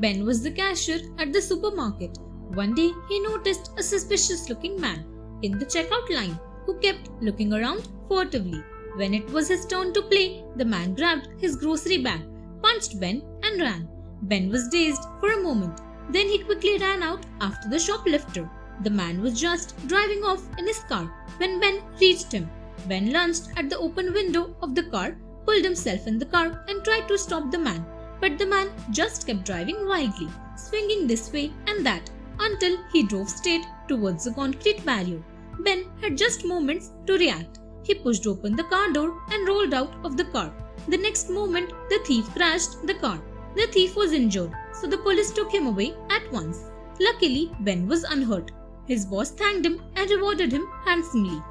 Ben was the cashier at the supermarket. One day, he noticed a suspicious looking man in the checkout line who kept looking around furtively. When it was his turn to play, the man grabbed his grocery bag, punched Ben, and ran. Ben was dazed for a moment. Then he quickly ran out after the shoplifter. The man was just driving off in his car when Ben reached him. Ben lunged at the open window of the car, pulled himself in the car, and tried to stop the man. But the man just kept driving wildly, swinging this way and that, until he drove straight towards the concrete barrier. Ben had just moments to react. He pushed open the car door and rolled out of the car. The next moment, the thief crashed the car. The thief was injured, so the police took him away at once. Luckily, Ben was unhurt. His boss thanked him and rewarded him handsomely.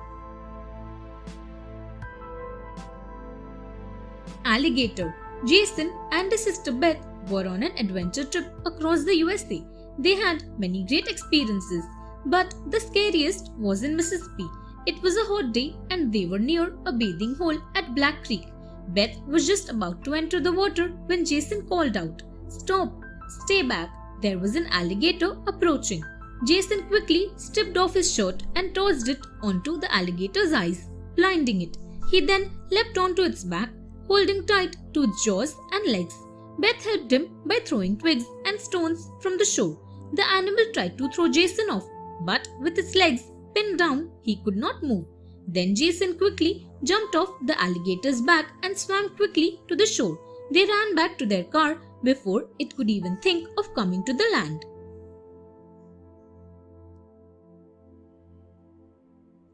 Alligator. Jason and his sister Beth were on an adventure trip across the USA. They had many great experiences, but the scariest was in Mississippi. It was a hot day and they were near a bathing hole at Black Creek. Beth was just about to enter the water when Jason called out, "Stop! Stay back! There was an alligator approaching." Jason quickly stripped off his shirt and tossed it onto the alligator's eyes, blinding it. He then leapt onto its back, holding tight to its jaws and legs. Beth helped him by throwing twigs and stones from the shore. The animal tried to throw Jason off, but with its legs pinned down, he could not move. Then Jason quickly jumped off the alligator's back and swam quickly to the shore. They ran back to their car before it could even think of coming to the land.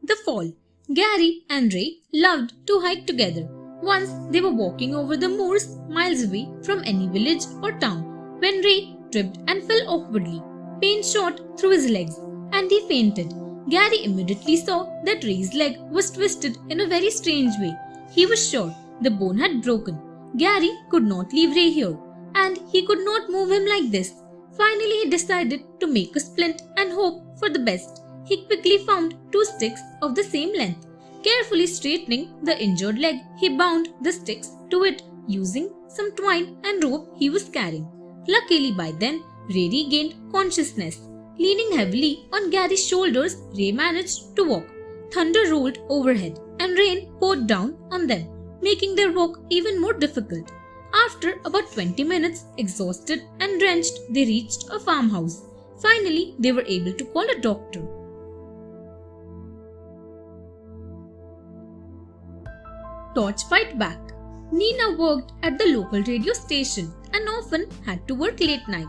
The Fall. Gary and Ray loved to hike together. Once they were walking over the moors miles away from any village or town when Ray tripped and fell awkwardly. Pain shot through his legs and he fainted. Gary immediately saw that Ray's leg was twisted in a very strange way. He was sure the bone had broken. Gary could not leave Ray here, and he could not move him like this. Finally, he decided to make a splint and hope for the best. He quickly found 2 sticks of the same length. Carefully straightening the injured leg, he bound the sticks to it using some twine and rope he was carrying. Luckily, by then, Ray regained consciousness. Leaning heavily on Gary's shoulders, Ray managed to walk. Thunder rolled overhead and rain poured down on them, making their walk even more difficult. After about 20 minutes, exhausted and drenched, they reached a farmhouse. Finally, they were able to call a doctor. Torch Fight Back. Nina worked at the local radio station and often had to work late night.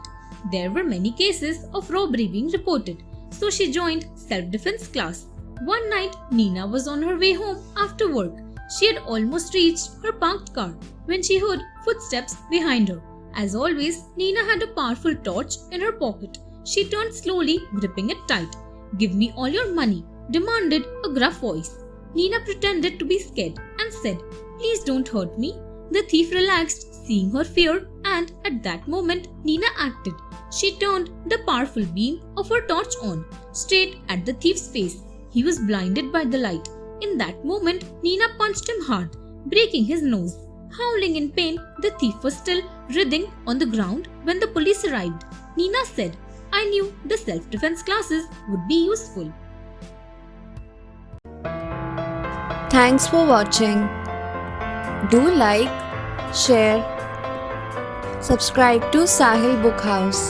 There were many cases of robbery being reported, so she joined self-defense class. One night, Nina was on her way home after work. She had almost reached her parked car when she heard footsteps behind her. As always, Nina had a powerful torch in her pocket. She turned slowly, gripping it tight. "Give me all your money," demanded a gruff voice. Nina pretended to be scared and said, "Please don't hurt me." The thief relaxed, seeing her fear, and at that moment, Nina acted. She turned the powerful beam of her torch on, straight at the thief's face. He was blinded by the light. In that moment, Nina punched him hard, breaking his nose. Howling in pain, the thief was still writhing on the ground when the police arrived. Nina said, "I knew the self-defense classes would be useful." Thanks for watching. Do like, share, subscribe to Sahil Book House.